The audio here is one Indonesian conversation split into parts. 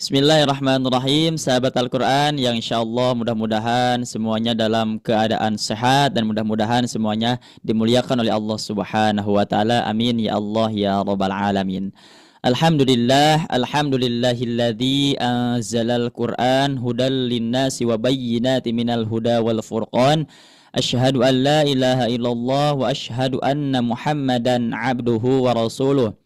Bismillahirrahmanirrahim, sahabat Al-Quran yang insya Allah mudah-mudahan semuanya dalam keadaan sehat dan mudah-mudahan semuanya dimuliakan oleh Allah Subhanahu wa Ta'ala. Amin ya Allah ya Rabbal Alamin. Alhamdulillahilladzi anzalal Qur'an hudal linnasi wa bayyinati minal huda wal furqan. Asyhadu an la ilaha illallah wa asyhadu anna Muhammadan abduhu wa rasuluh.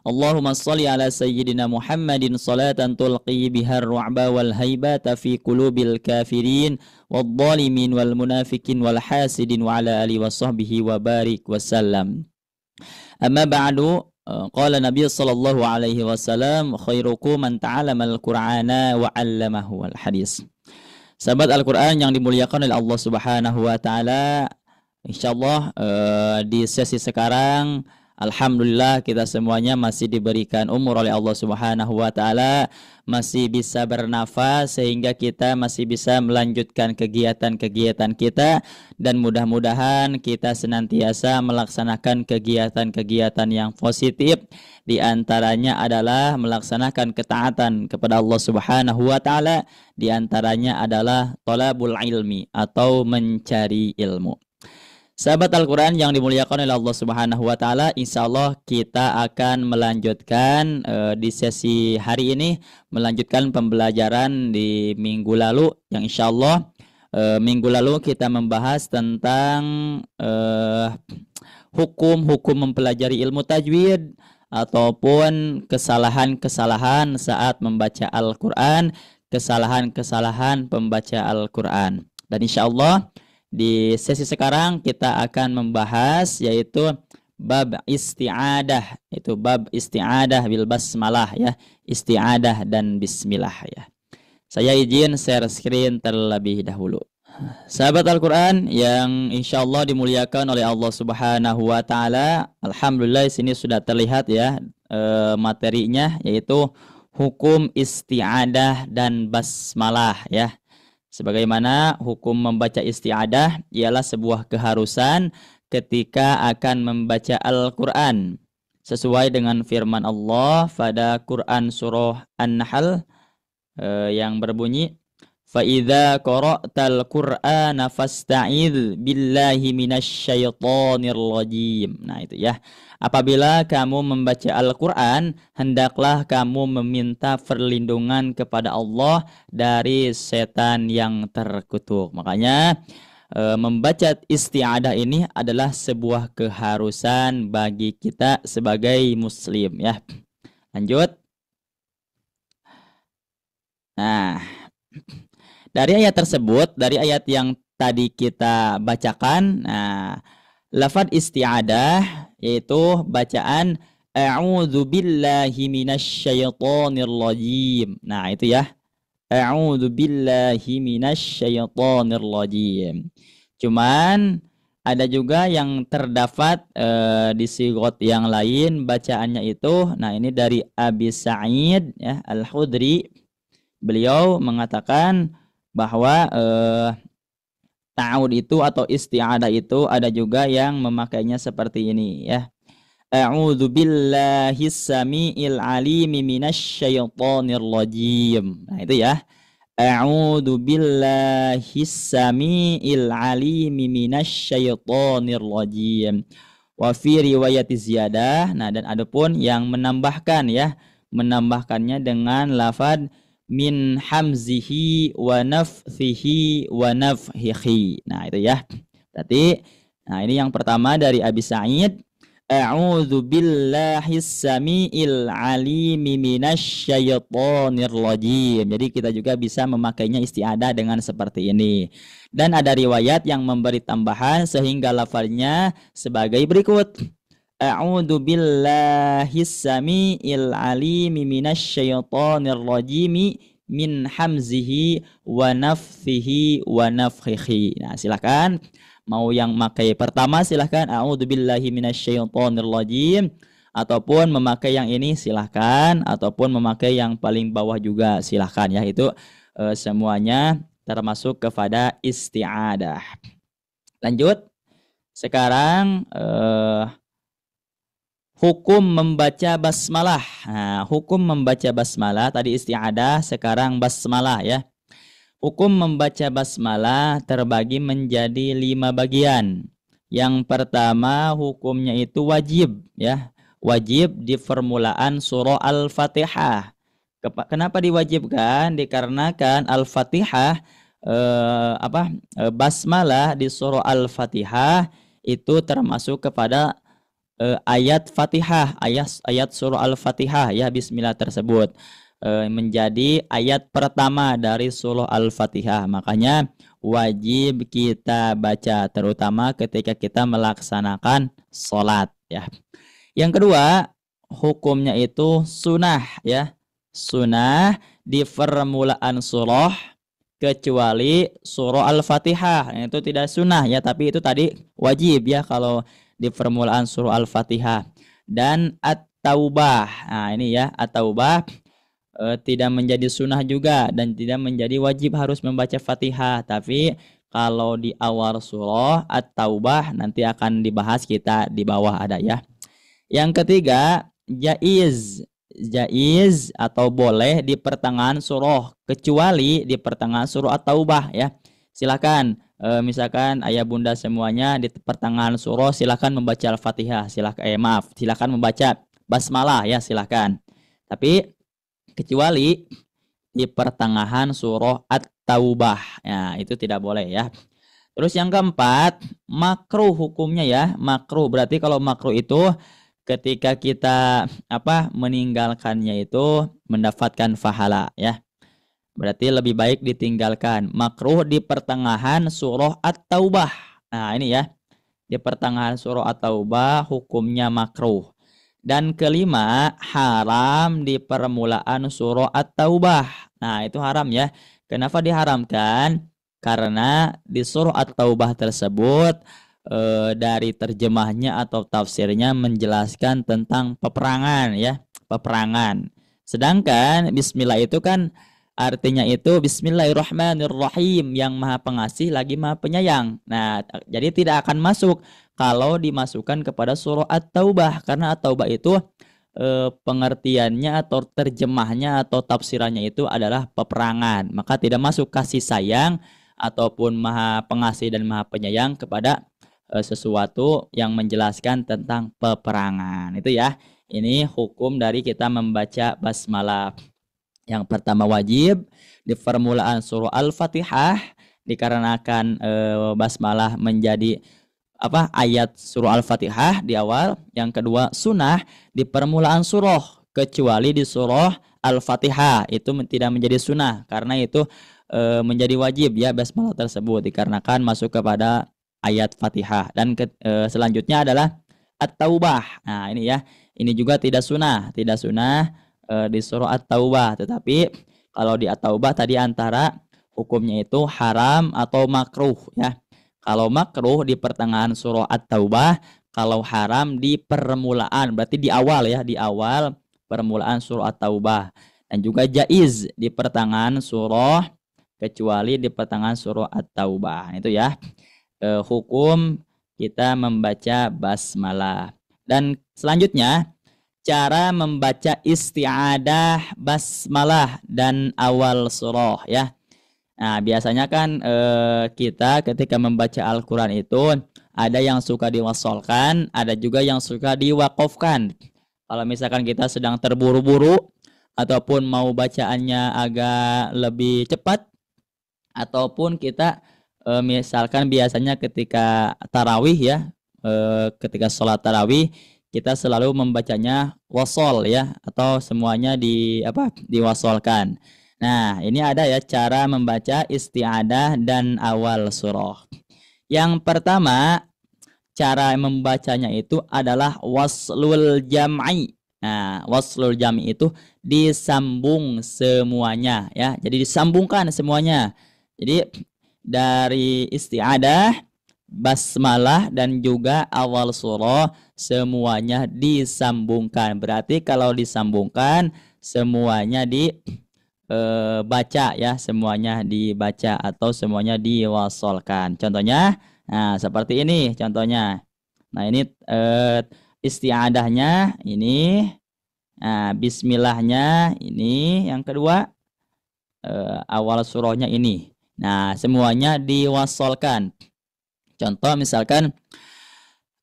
Allahumma salli ala sayyidina Muhammadin salatan tulqi bihar ru'ba wal haibata fi qulubil kafirin wal zalimin wal munafikin wal hasidin wa ala alihi wa sahbihi wa barik wasallam. Amma ba'du, qala Nabi sallallahu alaihi wasallam khairukum man ta'allama al-Qur'ana wa 'allamahu. Al-hadis. Sahabat Al-Qur'an yang dimuliakan oleh Allah Subhanahu wa taala, insyaallah di sesi sekarang alhamdulillah kita semuanya masih diberikan umur oleh Allah Subhanahu wa taala, masih bisa bernafas sehingga kita masih bisa melanjutkan kegiatan-kegiatan kita, dan mudah-mudahan kita senantiasa melaksanakan kegiatan-kegiatan yang positif. Di antaranya adalah melaksanakan ketaatan kepada Allah Subhanahu wa taala, di antaranya adalah thalabul ilmi atau mencari ilmu. Sahabat Al-Quran yang dimuliakan oleh Allah Subhanahu wa Ta'ala, insya Allah kita akan melanjutkan di sesi hari ini, melanjutkan pembelajaran di minggu lalu, yang insya Allah minggu lalu kita membahas tentang hukum-hukum mempelajari ilmu tajwid ataupun kesalahan-kesalahan saat membaca Al-Quran, kesalahan-kesalahan pembaca Al-Quran. Dan insya Allah di sesi sekarang kita akan membahas yaitu bab isti'adah, itu bab isti'adah bil basmalah ya, isti'adah dan bismillah ya. Saya izin share screen terlebih dahulu. Sahabat Al-Quran yang insya Allah dimuliakan oleh Allah Subhanahu wa Ta'ala, alhamdulillah sini sudah terlihat ya materinya, yaitu hukum isti'adah dan basmalah ya. Sebagaimana hukum membaca isti'adah ialah sebuah keharusan ketika akan membaca Al-Quran, sesuai dengan firman Allah pada Quran surah An-Nahl yang berbunyi, فَإِذَا قَرَأْتَ الْقُرْآنَ فَاسْتَعِذْ بِاللَّهِ مِنَ الشَّيْطَانِ الرَّجِيمِ. Nah itu ya. Apabila kamu membaca Al-Quran, hendaklah kamu meminta perlindungan kepada Allah dari setan yang terkutuk. Makanya membaca isti'adah ini adalah sebuah keharusan bagi kita sebagai muslim ya. Lanjut. Nah, dari ayat tersebut, dari ayat yang tadi kita bacakan, lafaz isti'adah yaitu bacaan a'udzu billahi minasyaitonir rajim. Nah, itu ya. A'udzu billahi minasyaitonir rajim. Cuman ada juga yang terdapat di sigot yang lain bacaannya itu. Nah, ini dari Abi Sa'id ya, Al-Khudri. Beliau mengatakan bahwa ta'awud itu atau isti'adah itu ada juga yang memakainya seperti ini ya. A'udzu billahis samiil alimi minasyaitonir rajim. Nah itu ya. A'udzu billahis samiil alimi minasyaitonir rajim. Wa fi riwayat ziyadah. Nah, dan adapun yang menambahkan ya, menambahkannya dengan lafaz min hamzihi wa nafthihi wa nafhihi. Nah itu ya. Berarti nah ini yang pertama dari Abi Sa'id, a'udzu billahis samiil alimi minasyaitonir rajim. Jadi kita juga bisa memakainya isti'adah dengan seperti ini. Dan ada riwayat yang memberi tambahan sehingga lafalnya sebagai berikut. A'udzu billahis samiil alimi minasyaitonir rajim min hamzihi wa nafthihi wa nafhihi. Nah, silakan mau yang pakai pertama silakan a'udzu billahi minasyaitonir rajim, ataupun memakai yang ini silakan, ataupun memakai yang paling bawah juga silakan ya. Itu semuanya termasuk kepada isti'adah. Lanjut. Sekarang Hukum membaca basmalah. Nah, hukum membaca basmalah tadi isti'adah, sekarang basmalah ya. Hukum membaca basmalah terbagi menjadi 5 bagian. Yang pertama hukumnya itu wajib ya. Wajib di permulaan surah Al-Fatihah. Kenapa diwajibkan? Dikarenakan Al-Fatihah basmalah di surah Al-Fatihah itu termasuk kepada ayat Fatihah, ayat surah Al-Fatihah ya, bismillah tersebut menjadi ayat pertama dari surah Al-Fatihah. Makanya wajib kita baca terutama ketika kita melaksanakan sholat ya. Yang kedua, hukumnya itu sunnah ya. Sunnah di permulaan surah kecuali surah Al-Fatihah. Itu tidak sunnah ya, tapi itu tadi wajib ya kalau di permulaan surah Al-Fatihah. Dan At-Taubah. Nah, ini ya, At-Taubah tidak menjadi sunnah juga dan tidak menjadi wajib harus membaca Fatihah. Tapi kalau di awal surah At-Taubah nanti akan dibahas, kita di bawah ada ya. Yang ketiga, jaiz. Jaiz atau boleh di pertengahan surah, kecuali di pertengahan surah At-Taubah ya. Silakan misalkan ayah bunda semuanya di pertengahan surah silakan membaca Al-Fatihah, silakan membaca basmalah ya, silakan. Tapi kecuali di pertengahan surah At-Taubah. Ya, itu tidak boleh ya. Terus yang keempat, makruh hukumnya ya. Makruh berarti kalau makruh itu ketika kita meninggalkannya itu mendapatkan pahala ya. Berarti lebih baik ditinggalkan. Makruh di pertengahan surah At-Taubah. Nah, ini ya. Di pertengahan surah At-Taubah hukumnya makruh. Dan kelima, haram di permulaan surah At-Taubah. Nah, itu haram ya. Kenapa diharamkan? Karena di surah At-Taubah tersebut dari terjemahnya atau tafsirnya menjelaskan tentang peperangan ya, peperangan. Sedangkan bismillah itu kan artinya itu Bismillahirrahmanirrahim, yang maha pengasih lagi maha penyayang. Nah, jadi tidak akan masuk kalau dimasukkan kepada surah At-Taubah, karena At-Taubah itu pengertiannya atau terjemahnya atau tafsirannya itu adalah peperangan. Maka tidak masuk kasih sayang ataupun maha pengasih dan maha penyayang kepada sesuatu yang menjelaskan tentang peperangan. Itu ya. Ini hukum dari kita membaca basmalah. Yang pertama wajib di permulaan surah Al-Fatihah dikarenakan basmalah menjadi ayat surah Al-Fatihah di awal. Yang kedua sunnah di permulaan surah kecuali di surah Al-Fatihah, itu tidak menjadi sunnah karena itu menjadi wajib ya basmalah tersebut dikarenakan masuk kepada ayat Fatihah. Dan selanjutnya adalah At-Taubah. Nah, ini ya. Ini juga tidak sunnah di surah At-Taubah, tetapi kalau di At-Taubah tadi antara hukumnya itu haram atau makruh ya. Kalau makruh di pertengahan surah At-Taubah, kalau haram di permulaan, berarti di awal ya, di awal permulaan surah At-Taubah. Dan juga jaiz di pertengahan surah kecuali di pertengahan surah At-Taubah. Itu ya hukum kita membaca basmalah. Dan selanjutnya cara membaca isti'adah, basmalah, dan awal surah ya. Nah, biasanya kan kita ketika membaca Al-Quran itu ada yang suka diwasolkan, ada juga yang suka diwakofkan. Kalau misalkan kita sedang terburu-buru ataupun mau bacaannya agak lebih cepat, ataupun kita misalkan biasanya ketika tarawih ya, ketika sholat tarawih kita selalu membacanya wasol ya, atau semuanya diwasolkan. Nah, ini ada ya cara membaca isti'adah dan awal surah. Yang pertama, cara membacanya itu adalah waslul jam'i. Nah, waslul jam'i itu disambung semuanya ya. Jadi disambungkan semuanya. Jadi dari isti'adah, basmalah, dan juga awal surah semuanya disambungkan. Berarti kalau disambungkan semuanya dibaca ya, semuanya dibaca atau semuanya diwasolkan. Contohnya, nah seperti ini contohnya. Nah ini Isti'adahnya ini. Nah, bismillahnya ini. Yang kedua, awal surahnya ini. Nah, semuanya diwasolkan. Contoh misalkan,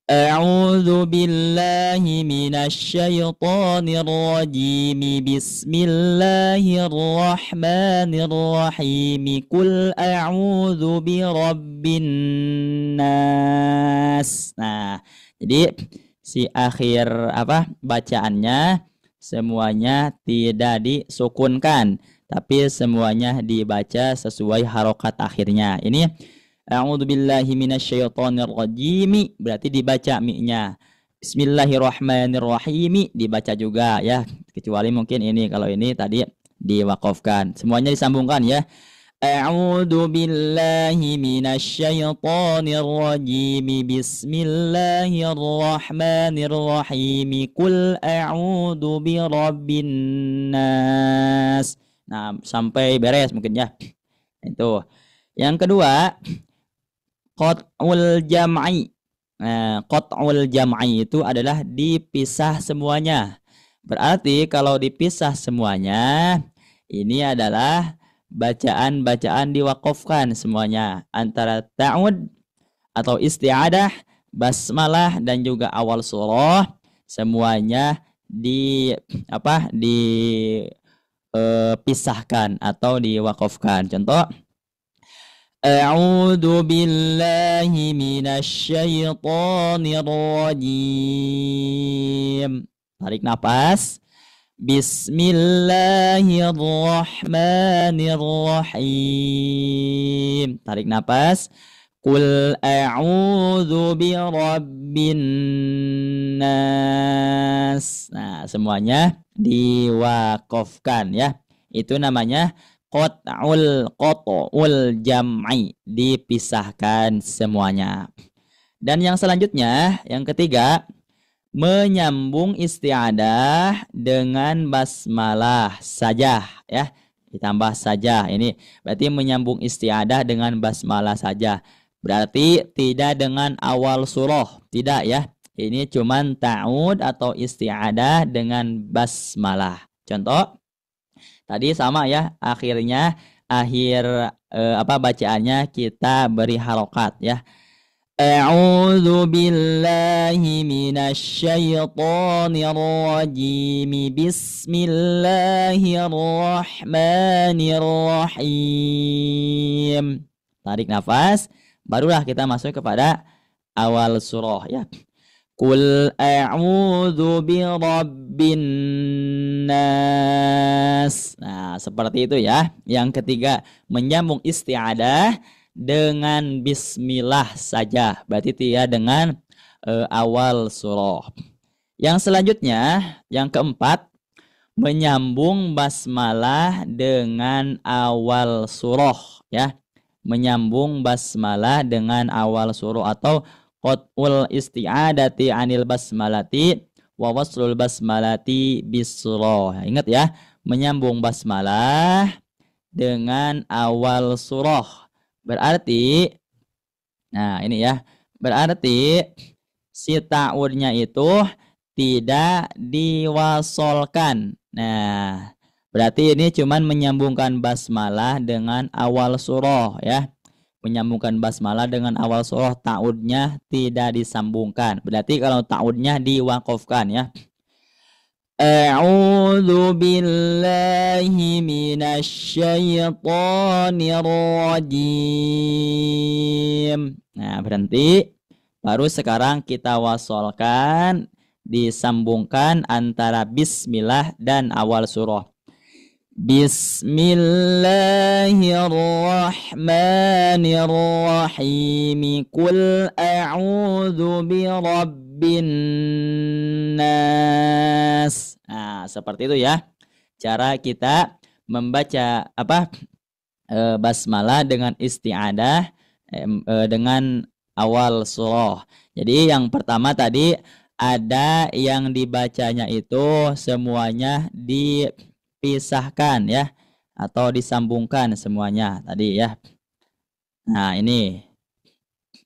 A'udzu billahi minasyaitonir rajim. Bismillahirrahmanirrahim. Qul a'udzu birabbin nas. Nah, jadi si akhir bacaannya semuanya tidak disukunkan, tapi semuanya dibaca sesuai harokat akhirnya. Ini A'udzubillahi minasyaitonirrajim, berarti dibaca mi-nya. Bismillahirrahmanirrahim dibaca juga ya. Kecuali mungkin ini, kalau ini tadi diwakafkan. Semuanya disambungkan ya. A'udzubillahi minasyaitonirrajim. Bismillahirrahmanirrahim. Qul a'udzu birabbin nas. Nah, sampai beres mungkin ya. Itu. Yang kedua, qat'ul jam'i. Nah, qat'ul jam'i itu adalah dipisah semuanya. Berarti kalau dipisah semuanya, ini adalah bacaan-bacaan diwakafkan semuanya. Antara ta'ud atau isti'adah, basmalah, dan juga awal surah. Semuanya dipisahkan atau diwakafkan. Contoh, A'udzu billahi minasyaitonir rajim. Tarik nafas. Bismillahirrahmanirrahim. Tarik nafas. Qul a'udzu birabbin nas. Nah, semuanya diwakafkan ya. Itu namanya qat'ul jam'i, dipisahkan semuanya. Dan yang selanjutnya, yang ketiga, menyambung isti'adah dengan basmalah saja ya. Ditambah saja, ini berarti menyambung isti'adah dengan basmalah saja. Berarti tidak dengan awal surah, tidak ya. Ini cuman ta'ud atau isti'adah dengan basmalah. Contoh, tadi sama ya, akhir bacaannya kita beri harokat ya. A'udzu billahi minasyaitonir rajim. Bismillahirrahmanirrahim. Tarik nafas, barulah kita masuk kepada awal surah ya. Qul a'udzu birabbin nas. Nah, seperti itu ya. Yang ketiga, menyambung isti'adah dengan bismillah saja. Berarti tidak dengan awal surah. Yang selanjutnya, yang keempat, menyambung basmalah dengan awal surah ya. Menyambung basmalah dengan awal surah atau qat'ul isti'adati anil basmalati wa waslul basmalati bissurah. Ingat ya, menyambung basmalah dengan awal surah. Berarti, nah ini ya, berarti si ta'udnya itu tidak diwasolkan. Nah, berarti ini cuman menyambungkan basmalah dengan awal surah ya. Menyambungkan basmalah dengan awal surah, ta'udnya tidak disambungkan. Berarti kalau ta'udnya diwakafkan ya. A'udzu billahi minasyaitonir rajim. Nah, berhenti. Baru sekarang kita wasolkan, disambungkan antara bismillah dan awal surah. Bismillahirrahmanirrahim. Qul a'udzu birabbin nas. Nah, seperti itu ya. Cara kita membaca basmalah dengan isti'adah dengan awal surah. Jadi yang pertama tadi ada yang dibacanya itu semuanya dipisahkan ya, atau disambungkan semuanya tadi ya. Nah, ini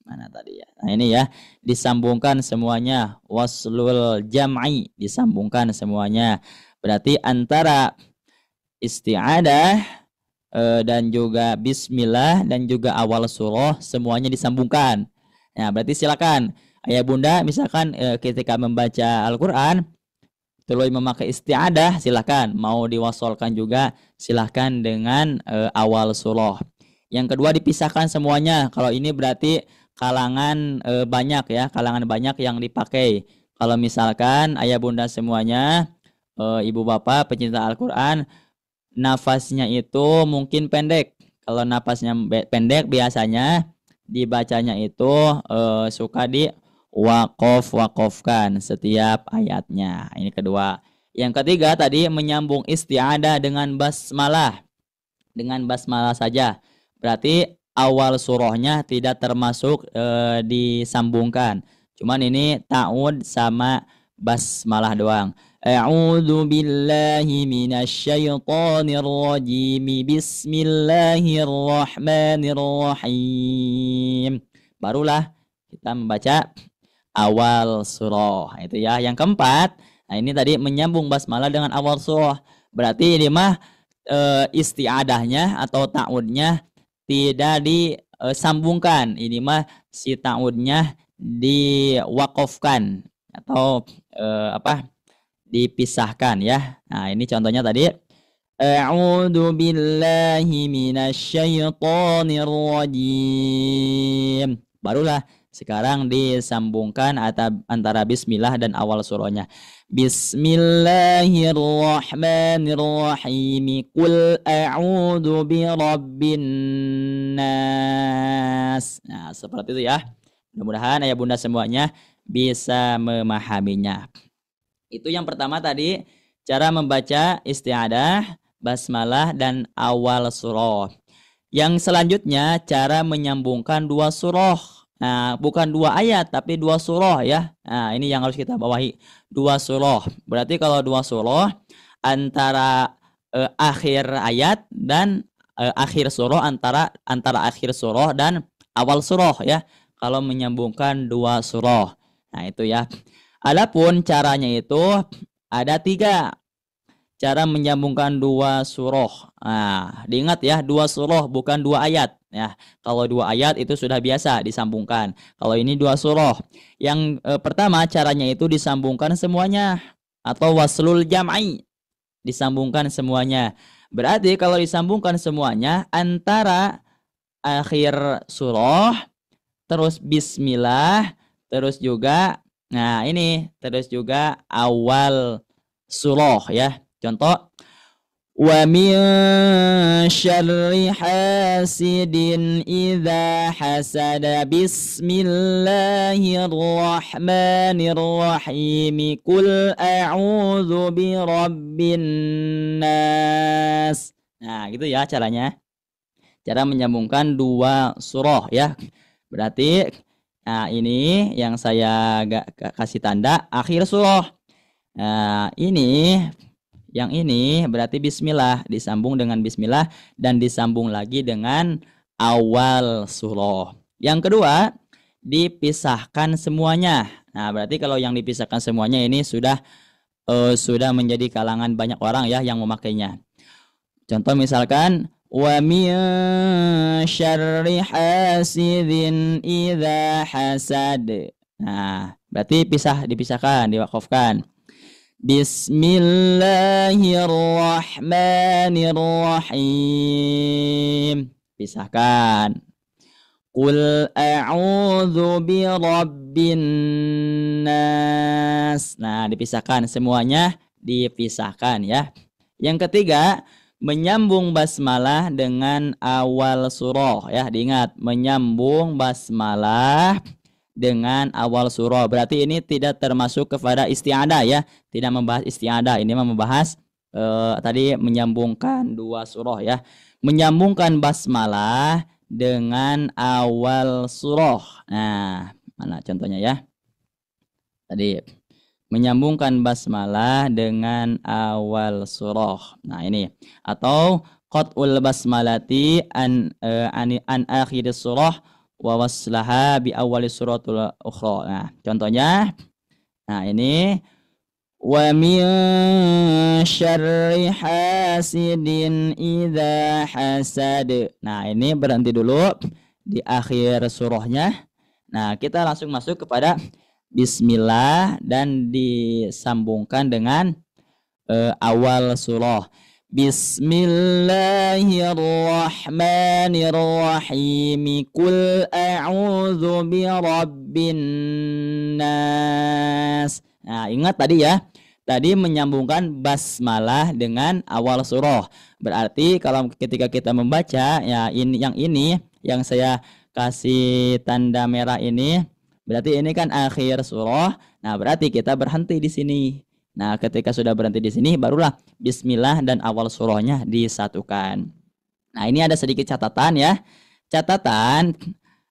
Mana tadi ya? Nah ini ya, disambungkan semuanya. Waslul jam'i, disambungkan semuanya. Berarti antara isti'adah dan juga bismillah dan juga awal surah semuanya disambungkan. Nah, berarti silakan ayah bunda misalkan ketika membaca Al-Qur'an terus memakai isti'adah silakan, mau diwasolkan juga silakan dengan awal surah. Yang kedua dipisahkan semuanya. Kalau ini berarti kalangan banyak ya, kalangan banyak yang dipakai. Kalau misalkan ayah bunda semuanya ibu bapak pecinta Al-Qur'an nafasnya itu mungkin pendek. Kalau nafasnya pendek biasanya dibacanya itu suka di wakofkan setiap ayatnya. Ini kedua. Yang ketiga tadi menyambung isti'adah dengan basmalah. Dengan basmalah saja. Berarti awal surahnya tidak termasuk disambungkan. Cuman ini ta'ud sama basmalah doang. A'udzu billahi minasyaitonir rajim. Bismillahirrahmanirrahim. Barulah kita membaca awal surah. Itu ya. Yang keempat, nah ini tadi menyambung basmalah dengan awal surah. Berarti ini mah isti'adahnya atau ta'udnya tidak disambungkan. Ini mah si ta'udnya diwakofkan atau dipisahkan ya. Nah, ini contohnya tadi. A'udzu billahi minasyaitonir rajim. Barulah sekarang disambungkan antara bismillah dan awal surahnya. Bismillahirrahmanirrahim. Qul a'udzu birabbin nas. Nah, seperti itu ya. Mudah-mudahan ayah bunda semuanya bisa memahaminya. Itu yang pertama tadi, cara membaca isti'adah, basmalah, dan awal surah. Yang selanjutnya, cara menyambungkan dua surah. Nah, bukan dua ayat, tapi dua surah ya. Nah, ini yang harus kita bawahi. Dua surah. Berarti kalau dua surah, antara akhir ayat dan akhir surah, antara akhir surah dan awal surah ya. Kalau menyambungkan dua surah. Nah, itu ya. Adapun caranya itu ada 3. Cara menyambungkan dua surah. Nah, diingat ya, dua surah bukan dua ayat. Ya, kalau dua ayat itu sudah biasa disambungkan. Kalau ini dua surah. Yang pertama caranya itu disambungkan semuanya atau waslul jam'i. Disambungkan semuanya. Berarti kalau disambungkan semuanya antara akhir surah terus bismillah terus juga nah ini terus juga awal surah ya. Contoh wa min syarri hasidin idza hasada bismillahirrahmanirrahim. Qul a'udzu birabbin nas. Nah, gitu ya caranya. Cara menyambungkan dua surah ya. Berarti nah ini yang saya kasih tanda akhir surah. Nah, yang ini berarti bismillah, disambung dengan bismillah dan disambung lagi dengan awal surah. Yang kedua, dipisahkan semuanya. Nah, berarti kalau yang dipisahkan semuanya ini sudah menjadi kalangan banyak orang ya yang memakainya. Contoh misalkan wa min syarri hasidin idza hasad. Nah, berarti dipisahkan, diwakafkan. Bismillahirrahmanirrahim. Pisahkan. Qul a'udzu birabbin nas. Nah, dipisahkan semuanya, dipisahkan ya. Yang ketiga, menyambung basmalah dengan awal surah ya. Diingat, menyambung basmalah dengan awal surah. Berarti ini tidak termasuk kepada isti'adah ya. Tidak membahas isti'adah. Ini membahas tadi menyambungkan dua surah ya. Menyambungkan basmalah dengan awal surah. Nah, mana contohnya ya? Tadi menyambungkan basmalah dengan awal surah. Nah, ini atau qat'ul basmalati an akhir surah wa waslaha bi awwali suratul ukhra. Nah, contohnya nah ini wa min syarri hasidin idza hasad. Nah, ini berhenti dulu di akhir surahnya. Nah, kita langsung masuk kepada bismillah dan disambungkan dengan awal surah. Bismillahirrahmanirrahim. Qul a'udzu birabbin nas. Nah, ingat tadi ya. Tadi menyambungkan basmalah dengan awal surah. Berarti kalau ketika kita membaca ya ini yang saya kasih tanda merah ini, berarti ini kan akhir surah. Nah, berarti kita berhenti di sini. Nah, ketika sudah berhenti di sini, barulah bismillah dan awal surahnya disatukan. Nah, ini ada sedikit catatan ya. Catatan,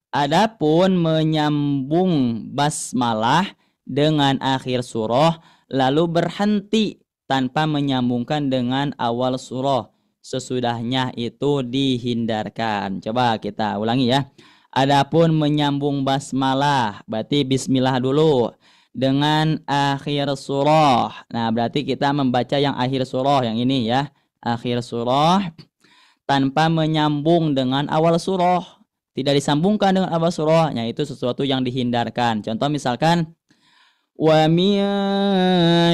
adapun menyambung basmalah dengan akhir surah, lalu berhenti tanpa menyambungkan dengan awal surah, sesudahnya itu dihindarkan. Coba kita ulangi ya. Adapun menyambung basmalah, berarti bismillah dulu. Dengan akhir surah. Nah, berarti kita membaca yang akhir surah yang ini ya. Akhir surah tanpa menyambung dengan awal surah. Tidak disambungkan dengan awal surah. Nah, itu sesuatu yang dihindarkan. Contoh misalkan wa min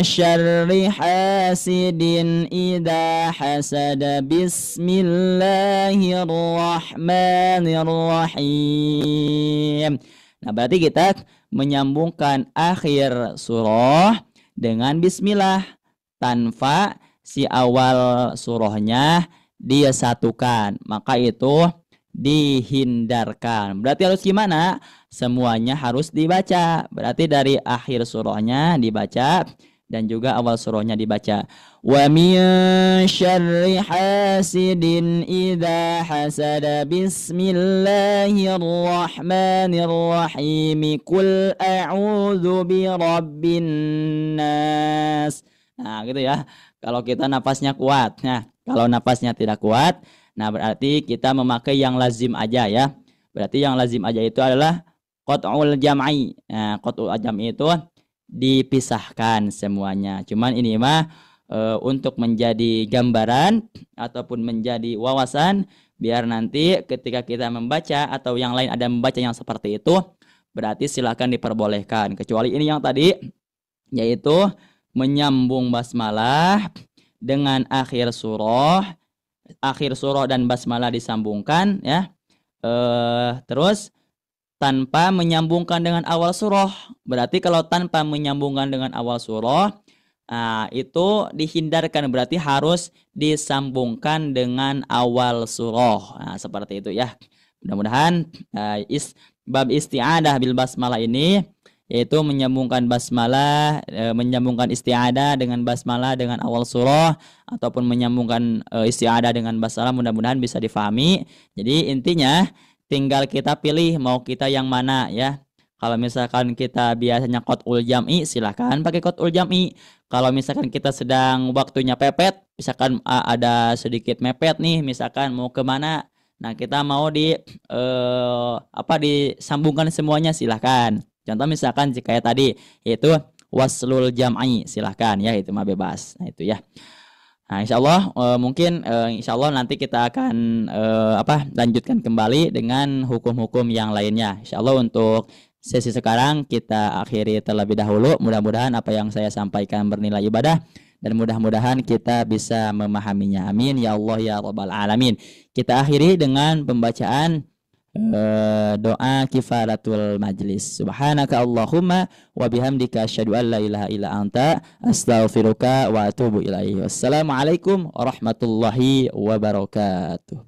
syarri hasidin idza hasada bismillahirrahmanirrahim. Nah, berarti kita menyambungkan akhir surah dengan bismillah tanpa si awal surahnya dia satukan. Maka itu dihindarkan. Berarti harus gimana? Semuanya harus dibaca. Berarti dari akhir surahnya dibaca dan juga awal surahnya dibaca. Wa min syarri hasidin idza hasada bismillahirrahmanirrahim. Qul a'udzu birabbin nas. Nah, gitu ya. Kalau kita napasnya kuat. Nah, kalau napasnya tidak kuat, nah berarti kita memakai yang lazim aja ya. Berarti yang lazim aja itu adalah qat'ul jam'i. Nah, qat'ul jam'i itu dipisahkan semuanya. Cuman ini mah untuk menjadi gambaran ataupun menjadi wawasan biar nanti ketika kita membaca atau yang lain ada membaca yang seperti itu, berarti silakan diperbolehkan. Kecuali ini yang tadi yaitu menyambung basmalah dengan akhir surah dan basmalah disambungkan ya. Terus tanpa menyambungkan dengan awal surah. Berarti kalau tanpa menyambungkan dengan awal surah, nah, itu dihindarkan. Berarti harus disambungkan dengan awal surah. Nah, seperti itu ya. Mudah-mudahan bab isti'adah bil basmalah ini yaitu menyambungkan basmalah, menyambungkan isti'adah dengan basmalah dengan awal surah ataupun menyambungkan isti'adah dengan basmalah, mudah-mudahan bisa difahami. Jadi intinya tinggal kita pilih mau kita yang mana ya. Kalau misalkan kita biasanya qat'ul jam'i, silahkan pakai qat'ul jam'i. Kalau misalkan kita sedang waktunya pepet, misalkan ada sedikit mepet nih, misalkan mau kemana, nah kita mau disambungkan semuanya, silahkan. Contoh misalkan kayak tadi yaitu waslul jam'i, silahkan ya, itu mah bebas. Nah itu ya. Nah, insyaallah mungkin insyaallah nanti kita akan lanjutkan kembali dengan hukum-hukum yang lainnya. Insyaallah untuk sesi sekarang kita akhiri terlebih dahulu. Mudah-mudahan apa yang saya sampaikan bernilai ibadah dan mudah-mudahan kita bisa memahaminya. Amin ya Allah ya rabbal alamin. Kita akhiri dengan pembacaan doa kifaratul majlis. Subhanaka Allahumma wa bihamdika asyhadu an la ilaha illa anta astaghfiruka wa atubu ilaihi. Wassalamualaikum warahmatullahi wabarakatuh.